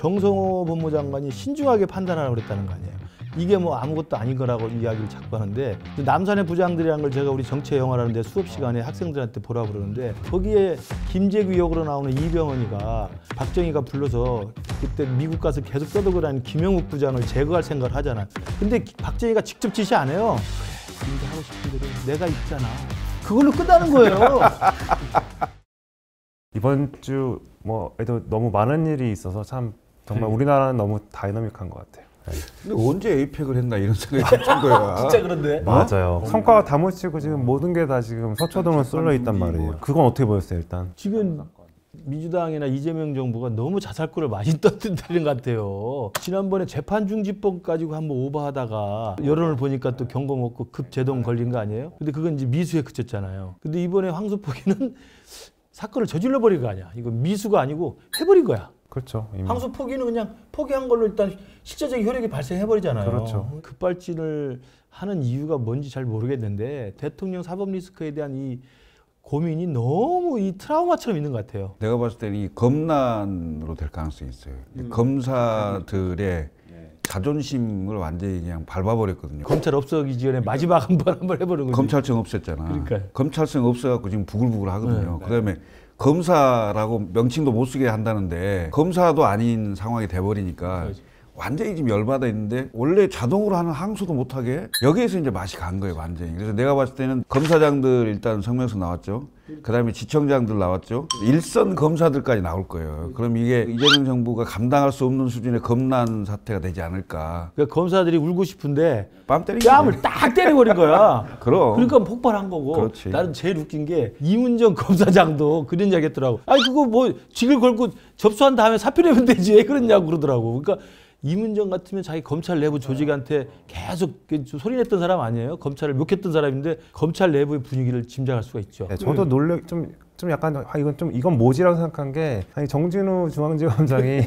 정성호 법무장관이 신중하게 판단하라고 그랬다는 거 아니에요. 이게 뭐 아무것도 아닌 거라고 이야기를 자꾸 하는데, 남산의 부장들이라는 걸 제가 우리 정치의 영화라는데 수업 시간에 학생들한테 보라고 그러는데, 거기에 김재규 역으로 나오는 이병헌이가 박정희가 불러서 그때 미국 가서 계속 떠들고다니는 김영욱 부장을 제거할 생각을 하잖아요. 근데 박정희가 직접 지시 안 해요. 그래, 네가 하고 싶은 대로 내가 있잖아. 그걸로 끝나는 거예요. 이번 주 뭐 너무 많은 일이 있어서 참 정말 우리나라는 너무 다이너믹한 것 같아요. 근데 언제 에이펙을 했나 이런 생각이 든 거야. 진짜 그런데. 맞아요. 성과가 다 묻히고 지금 모든 게 다 지금 서초동으로 쏠려 있단 말이에요. 그건 어떻게 보였어요, 일단? 지금 민주당이나 이재명 정부가 너무 자살골을 많이 떠들는 것 같아요. 지난번에 재판중지법 가지고 한번 오버하다가 여론을 보니까 또 경고 먹고 급제동 걸린 거 아니에요? 근데 그건 이제 미수에 그쳤잖아요. 근데 이번에 황소포기는 사건을 저질러 버린 거 아니야. 이거 미수가 아니고 해버린 거야. 그렇죠. 이미. 황소 포기는 그냥 포기한 걸로 일단 실제적인 효력이 발생해버리잖아요. 그렇죠. 급발진을 하는 이유가 뭔지 잘 모르겠는데, 대통령 사법 리스크에 대한 이 고민이 너무 이 트라우마처럼 있는 것 같아요. 내가 봤을 때는 이 검난으로 될 가능성이 있어요. 검사들의 자존심을 완전히 그냥 밟아버렸거든요. 검찰 없어지기 전에 마지막 한번 해보는 거지. 검찰청 없앴잖아. 그러니까요. 검찰청 없어갖고 지금 부글부글 하거든요. 그다음에 검사라고 명칭도 못 쓰게 한다는데 검사도 아닌 상황이 돼버리니까 완전히 지금 열받아 있는데, 원래 자동으로 하는 항소도 못하게 여기에서 이제 맛이 간 거예요, 완전히. 그래서 내가 봤을 때는 검사장들 일단 성명서 나왔죠. 그 다음에 지청장들 나왔죠. 일선 검사들까지 나올 거예요. 그럼 이게 이재명 정부가 감당할 수 없는 수준의 검난 사태가 되지 않을까. 그러니까 검사들이 울고 싶은데 뺨을 딱 때려버린 거야. 그럼. 그러니까 폭발한 거고. 그렇지. 나는 제일 웃긴 게 이문정 검사장도 그런 이야기 했더라고. 아니 그거 뭐 직을 걸고 접수한 다음에 사표 내면 되지 왜 그러냐고 그러더라고. 그러니까 이문정 같으면 자기 검찰 내부 조직한테 계속 소리냈던 사람 아니에요? 검찰을 욕했던 사람인데 검찰 내부의 분위기를 짐작할 수가 있죠. 네, 저도 좀 약간 이건 뭐지라고 생각한 게, 아니 정진우 중앙지검장이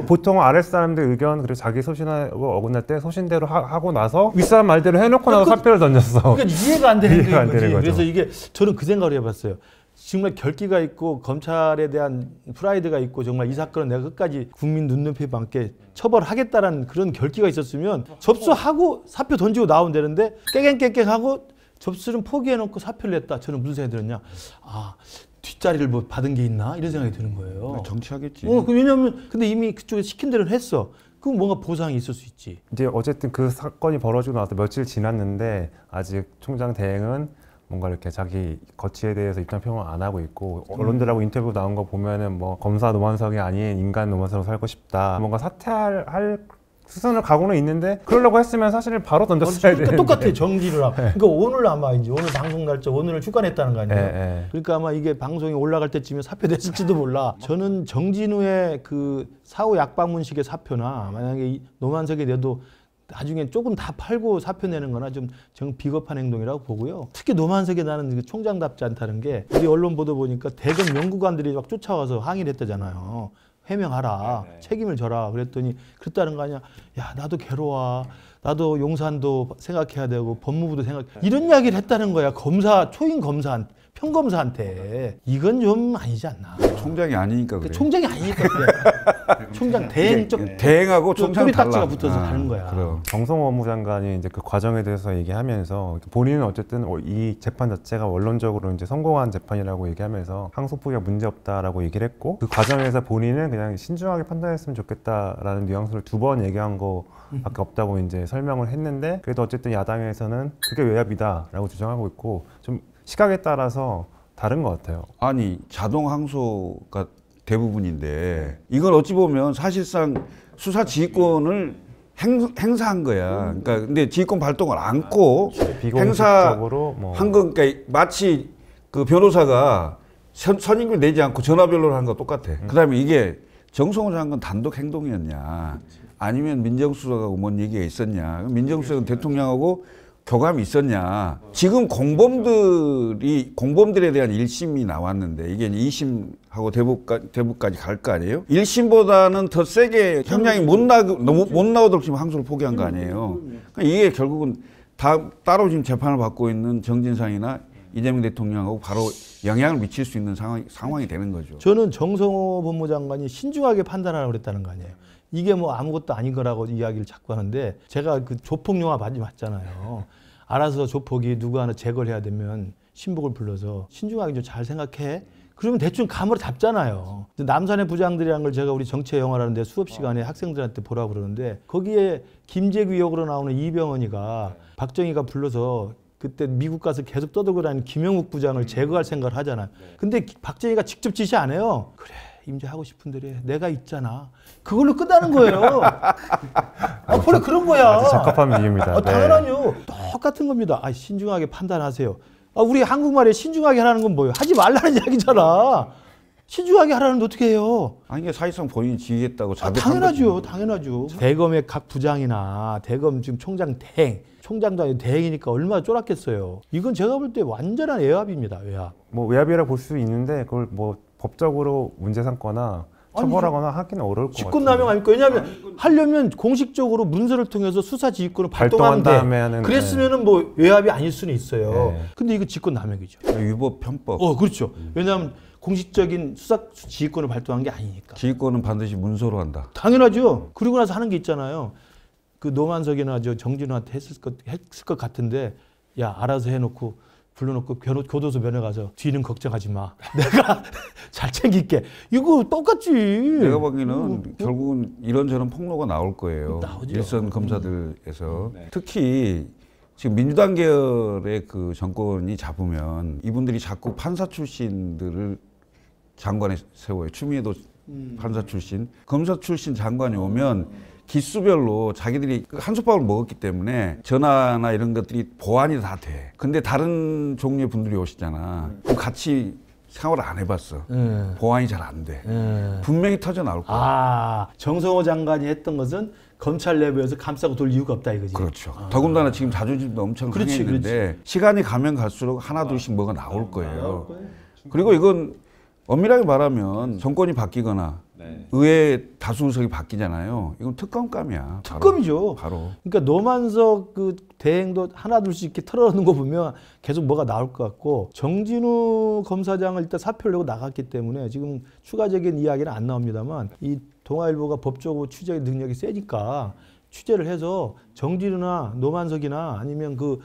보통 아랫사람들 의견 그리고 자기 소신하고 어긋날 때 소신대로 하고 나서 윗사람 말대로 해놓고 나서 사표를 던졌어. 그러니까 이해가 안 되는 이해가 안 거지. 되는 거죠. 그래서 이게 저는 그 생각을 해봤어요. 정말 결기가 있고 검찰에 대한 프라이드가 있고 정말 이 사건은 내가 끝까지 국민 눈높이에 맞게 처벌하겠다라는 그런 결기가 있었으면 접수하고 사표 던지고 나오면 되는데, 깨갱깨갱하고 접수는 포기해놓고 사표를 냈다. 저는 무슨 생각이 들었냐. 아, 뒷자리를 뭐 받은 게 있나? 이런 생각이 드는 거예요. 정치하겠지. 왜냐면 근데 이미 그쪽에 시킨 대로 했어. 그럼 뭔가 보상이 있을 수 있지. 이제 어쨌든 그 사건이 벌어지고 나서 며칠 지났는데 아직 총장 대행은 뭔가 이렇게 자기 거취에 대해서 입장 표명을 안 하고 있고, 언론들하고 인터뷰 나온 거 보면은 뭐 검사 노만석이 아닌 인간 노만석으로 살고 싶다, 뭔가 사퇴할 수순을 가고는 있는데, 그러려고 했으면 사실 바로 던졌어야 되는데. 똑같아, 정진우랑. 그러니까 오늘 아마 이제 오늘 방송 날짜 오늘을 주관했다는 거 아니에요? 네. 그러니까 아마 이게 방송이 올라갈 때쯤에 사표됐을지도 몰라. 저는 정진우의 그 사후 약방문식의 사표나 만약에 노만석이 내도 나중에 조금 다 팔고 사표 내는 거나 좀 비겁한 행동이라고 보고요. 특히 노만석에 나는 총장답지 않다는 게, 우리 언론 보도 보니까 대검 연구관들이 막 쫓아와서 항의를 했다잖아요. 해명하라, 책임을 져라. 그랬다는 거 아니야. 야, 나도 괴로워. 나도 용산도 생각해야 되고 법무부도 이런 이야기를 했다는 거야. 초임 검사한테, 평검사한테. 이건 좀 아니지 않나. 총장이 아니니까 그래. 총장이 아니니까 그래. 총장 대행하고 총장 달라. 딱지가 붙어서 가는 거야. 그래요. 정성호 법무장관이 이제 그 과정에 대해서 얘기하면서, 본인은 어쨌든 이 재판 자체가 원론적으로 이제 성공한 재판이라고 얘기하면서 항소포기가 문제 없다라고 얘기를 했고, 그 과정에서 본인은 그냥 신중하게 판단했으면 좋겠다라는 뉘앙스를 2번 얘기한 거밖에 없다고 이제 설명을 했는데, 그래도 어쨌든 야당에서는 그게 외압이다라고 주장하고 있고, 좀 시각에 따라서 다른 것 같아요. 아니, 자동 항소가 대부분인데 이건 어찌 보면 사실상 수사 지휘권을 행사한 거야. 그러니까 근데 지휘권 발동을 안고 행사한 거. 그러니까 마치 그 변호사가 선임을 내지 않고 전화변론을 하는 거 똑같아. 그다음에 이게 정성호 장관 단독 행동이었냐, 아니면 민정수석하고 뭔 얘기가 있었냐, 민정수석은 대통령하고 교감이 있었냐. 지금 공범들에 대한 1심이 나왔는데 이게 2심하고 대법까지 갈 거 아니에요? 1심보다는 더 세게 형량이 못 나오도록 지금 항소를 포기한 거 아니에요? 그러니까 이게 결국은 따로 지금 재판을 받고 있는 정진상이나 이재명 대통령하고 바로 영향을 미칠 수 있는 상황이 되는 거죠. 저는 정성호 법무장관이 신중하게 판단하라고 그랬다는 거 아니에요. 이게 뭐 아무것도 아닌 거라고 이야기를 자꾸 하는데 제가 그 조폭 영화 많이 봤잖아요. 알아서 조폭이 누구 하나 제거를 해야 되면 신복을 불러서 신중하게 좀 잘 생각해. 그러면 대충 감으로 잡잖아요. 남산의 부장들이라는 걸 제가 우리 정치의 영화라는데 수업 시간에 학생들한테 보라고 그러는데 거기에 김재규 역으로 나오는 이병헌이가 박정희가 불러서 그때 미국 가서 계속 떠들고 다니는 김영욱 부장을 제거할 생각을 하잖아요. 근데 박정희가 직접 지시 안 해요. 그래, 임제 하고 싶은 대로 해. 내가 있잖아. 그걸로 끝나는 거예요. 원래 그런 거야. 아주 적합한 비유입니다. 당연하죠. 똑같은 겁니다. 신중하게 판단하세요. 우리 한국말에 신중하게 하라는 건 뭐예요? 하지 말라는 이야기잖아. 신중하게 하라는데 어떻게 해요? 아니 이게 사실상 본인이 지휘했다고 자백한 당연하죠. 당연하죠. 대검의 각 부장이나 대검 지금 총장 대행, 총장도 아니고 대행이니까 얼마나 쫄았겠어요. 이건 제가 볼 때 완전한 외압입니다. 외압. 뭐 외압이라 볼 수 있는데 그걸 뭐 법적으로 문제 삼거나 처벌하거나 하기는 어려울 것 같아요. 직권남용 아닙니까? 왜냐하면 하려면 공식적으로 문서를 통해서 수사 지휘권을 발동하면 돼. 다음에 하는. 그랬으면은 뭐 외압이 아닐 수는 있어요. 네. 근데 이거 직권남용이죠. 위법 편법. 그렇죠. 왜냐하면 공식적인 수사 지휘권을 발동한 게 아니니까. 지휘권은 반드시 문서로 한다. 당연하죠. 그리고 나서 하는 게 있잖아요. 그 노만석이나 저 정진우한테 했을 것 같은데, 야 알아서 해놓고 불러놓고 교도소 면회 가서 뒤는 걱정하지 마. 내가 잘 챙길게. 이거 똑같지. 내가 보기에는 결국은 이런저런 폭로가 나올 거예요. 나오죠. 일선 검사들에서. 특히 지금 민주당 계열의 그 정권이 잡으면 이분들이 자꾸 판사 출신들을 장관에 세워요. 추미애도 판사 출신, 검사 출신 장관이 오면 기수별로 자기들이 한솥밥을 먹었기 때문에 전화나 이런 것들이 보완이 다 돼. 근데 다른 종류의 분들이 오시잖아. 그럼 같이 생활을 안 해봤어. 보완이 잘 안 돼. 분명히 터져 나올 거야. 정성호 장관이 했던 것은 검찰 내부에서 감싸고 돌 이유가 없다 이거지. 그렇죠. 더군다나 지금 자존심도 엄청 상했는데 시간이 가면 갈수록 하나 둘씩 뭐가 나올 거예요. 그리고 이건 엄밀하게 말하면 정권이 바뀌거나 의회 다수석이 바뀌잖아요. 이건 특검감이야. 특검이죠. 바로. 그러니까 노만석 그 대행도 하나둘씩 이렇게 털어놓는 거 보면 계속 뭐가 나올 것 같고, 정진우 검사장을 일단 사표를 내고 나갔기 때문에 지금 추가적인 이야기는 안 나옵니다만, 이 동아일보가 법적으로 취재 능력이 세니까 취재를 해서 정진우나 노만석이나 아니면 그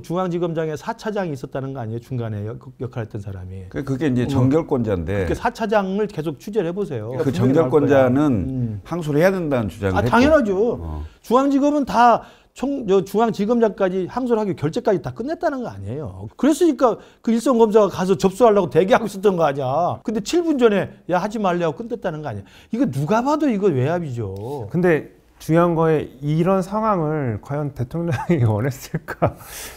중앙지검장에 4차장이 있었다는 거 아니에요? 중간에 역할했던 사람이. 그게 이제 정결권자인데. 그 4차장을 계속 취재를 해보세요. 그 정결권자는 항소를 해야 된다는 주장을 했고. 당연하죠. 중앙지검은 다 중앙지검장까지 항소를 하기 결재까지 다 끝냈다는 거 아니에요. 그랬으니까 그 일선 검사가 가서 접수하려고 대기하고 있었던 거 아니야. 근데 7분 전에 야 하지 말래 하고 끝냈다는 거 아니야. 이거 누가 봐도 이거 외압이죠. 근데 중요한 거에 이런 상황을 과연 대통령이 원했을까?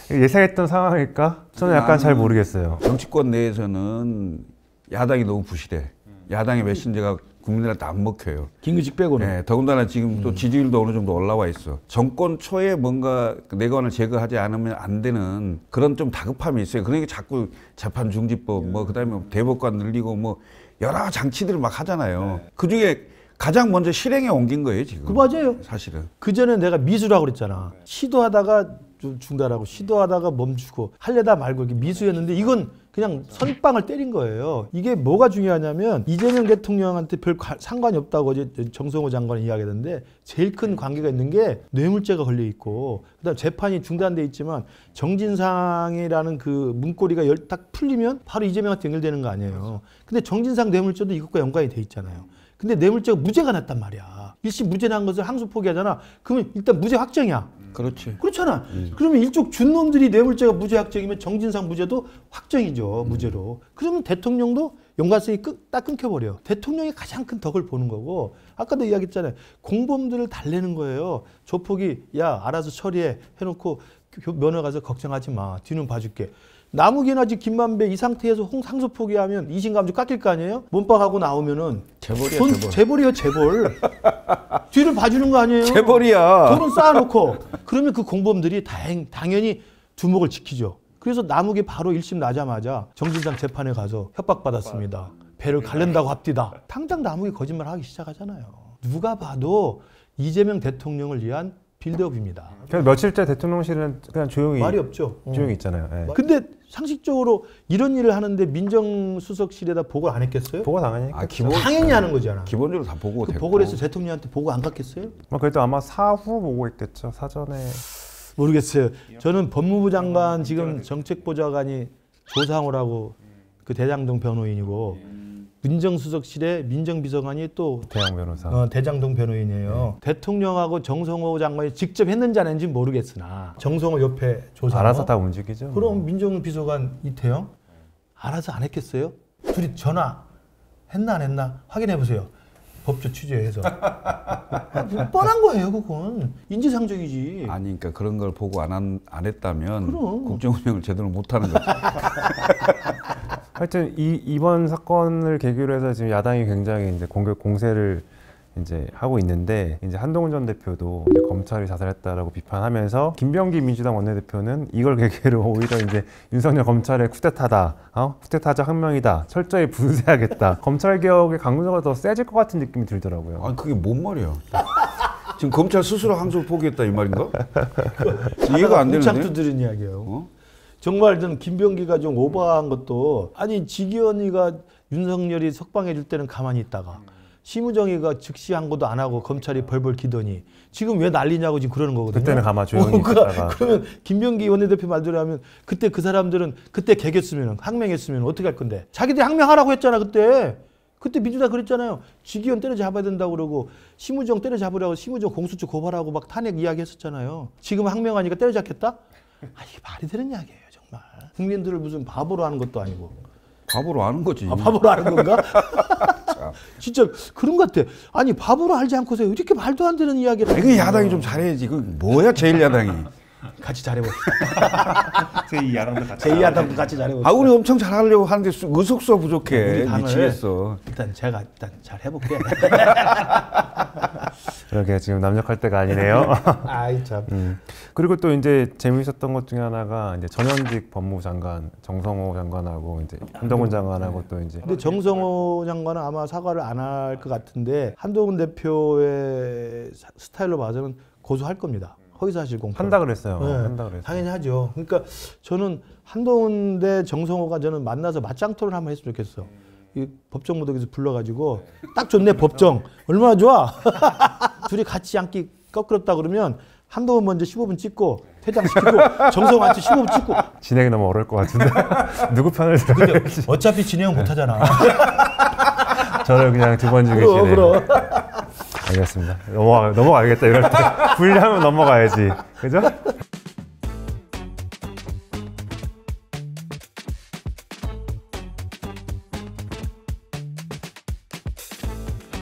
예상했던 상황일까? 저는 약간 잘 모르겠어요. 정치권 내에서는 야당이 너무 부실해. 야당의 메신저가 국민들한테 안 먹혀요. 김규식 빼고는. 네, 더군다나 지금 또 지지율도 어느 정도 올라와 있어. 정권 초에 뭔가 내관을 제거하지 않으면 안 되는 그런 좀 다급함이 있어요. 그러니까 자꾸 재판 중지법, 뭐 그다음에 대법관 늘리고 뭐 여러 장치들을 막 하잖아요. 그 중에 가장 먼저 실행에 옮긴 거예요, 지금. 그 맞아요. 사실은. 그 전에 내가 미수라고 그랬잖아. 시도하다가 좀 중단하고 시도하다가 멈추고 하려다 말고 이렇게 미수였는데 이건 그냥 선빵을 때린 거예요. 이게 뭐가 중요하냐면 이재명 대통령한테 별 상관이 없다고 어제 정성호 장관이 이야기했는데 제일 큰 관계가 있는 게 뇌물죄가 걸려 있고 그다음 재판이 중단돼 있지만 정진상이라는 그 문고리가 딱 풀리면 바로 이재명한테 연결되는 거 아니에요. 근데 정진상 뇌물죄도 이것과 연관이 돼 있잖아요. 근데 뇌물죄가 무죄가 났단 말이야. 일시 무죄 난 것을 항소 포기하잖아. 그러면 일단 무죄 확정이야. 그렇지. 그렇잖아. 그러면 일족 준놈들이 뇌물죄가 무죄 확정이면 정진상 무죄도 확정이죠. 무죄로. 그러면 대통령도 연관성이 딱 끊겨버려. 대통령이 가장 큰 덕을 보는 거고 아까도 이야기했잖아요. 공범들을 달래는 거예요. 조폭이 야 알아서 처리해 해놓고 면회 가서 걱정하지 마. 뒤는 봐줄게. 남욱이나 김만배 이 상태에서 항소 포기하면 이신감도 깎일 거 아니에요? 몸빵하고 나오면은 재벌이야, 돈, 재벌. 재벌이요, 재벌. 뒤를 봐주는 거 아니에요? 재벌이야. 돈은 쌓아놓고 그러면 그 공범들이 당연히 두목을 지키죠. 그래서 남욱이 바로 1심 나자마자 정진상 재판에 가서 협박받았습니다. 배를 갈른다고 합디다. 당장 남욱이 거짓말하기 시작하잖아요. 누가 봐도 이재명 대통령을 위한 빌드업입니다. 그래서 며칠째 대통령실은 그냥 조용히 말이 없죠. 조용히 있잖아요. 예. 근데 상식적으로 이런 일을 하는데 민정수석실에다 보고를 안 했겠어요? 보고 당연히 아, 했겠죠. 당연히 하는 거잖아. 기본적으로 다 보고 그 됐고. 보고를 해서 대통령한테 보고 안 갔겠어요? 그래도 아마 사후 보고 있겠죠. 사전에. 모르겠어요. 저는 법무부 장관 지금 정책보좌관이 조상우라고 그 대장동 변호인이고 민정수석실에 민정비서관이 또 대형 변호사. 대장동 변호인이에요. 대통령하고 정성호 장관이 직접 했는지 안 했는지 모르겠으나 정성호 옆에 조상우 알아서 다 움직이죠. 그럼 민정비서관 이태영 알아서 안 했겠어요? 둘이 전화 했나 안 했나 확인해 보세요. 법조 취재해서 뻔한 거예요. 그건 인지상정이지. 아니 그러니까 그런 걸 보고 안 했다면 그럼. 국정 운영을 제대로 못 하는 거죠. 하여튼 이번 사건을 계기로 해서 지금 야당이 굉장히 이제 공격 공세를 이제 하고 있는데 이제 한동훈 전 대표도 이제 검찰이 자살했다라고 비판하면서 김병기 민주당 원내대표는 이걸 계기로 오히려 이제 윤석열 검찰의 쿠데타다, 쿠데타자 혁명이다, 철저히 분쇄하겠다. 검찰 개혁의 강도가 더 세질 것 같은 느낌이 들더라고요. 아니 그게 뭔 말이야? 지금 검찰 스스로 항소를 포기했다 이 말인가? 이해가 안 되는데? 창투 들은 이야기예요. 정말 저는 김병기가 좀 오버한 것도 아니 지기현이가 윤석열이 석방해 줄 때는 가만히 있다가 심우정이가 즉시 항고도 안 하고 검찰이 벌벌 기더니 지금 왜 난리냐고 지금 그러는 거거든요. 그때는 가만 조용히 있다가. 그러면 김병기 원내대표 말대로 하면 그때 그 사람들은 그때 개겼으면 항명했으면 어떻게 할 건데? 자기들이 항명하라고 했잖아 그때. 그때 민주당 그랬잖아요. 지기현 때려잡아야 된다고 그러고 심우정 때려잡으라고 심우정 공수처 고발하고 막 탄핵 이야기했었잖아요. 지금 항명하니까 때려잡겠다? 아 이게 말이 되는 이야기예요 정말. 국민들을 무슨 바보로 하는 것도 아니고. 바보로 아는 거지. 아, 바보로 하는 건가? 진짜 그런 것 같아. 아니 바보로 알지 않고서 이렇게 말도 안 되는 이야기를. 이거 야당이 좀 잘해야지. 그 뭐야 제일 야당이. 같이 잘해봅시다. 제2야당도 제2야당도 같이 잘해봅시다. 아 우리 엄청 잘하려고 하는데 의석수가 부족해. 우리 당을 미치겠어. 일단 제가 잘 해볼게. 그러게 지금 남력할 때가 아니네요. 아이 참. 그리고 또 이제 재미있었던 것 중에 하나가 이제 전현직 법무부 장관 정성호 장관하고 이제 한동훈 장관하고 또 이제 근데 정성호 장관은 아마 사과를 안 할 것 같은데 한동훈 대표의 스타일로 봐서는 고소할 겁니다. 허위사실 공표. 한다 그랬어요. 네, 한다 그랬어요. 당연히 하죠. 그러니까 저는 한동훈 대 정성호가 저는 만나서 맞짱 토론 한번 했으면 좋겠어. 이 법정 무더기에서 불러가지고 딱 좋네 법정 얼마나 좋아. 둘이 같이 앉기 꺾으렸다 그러면 한동훈 먼저 15분 찍고 퇴장시키고 정성호한테 15분 찍고. 진행이 너무 어려울 것 같은데 누구 편을 들어야 근데 어차피 진행은 못하잖아. 저를 그냥 두 번 죽이시네. 그럼. 알겠습니다. 넘어가야겠다 이럴 때. 분리하면 넘어가야지. 그죠?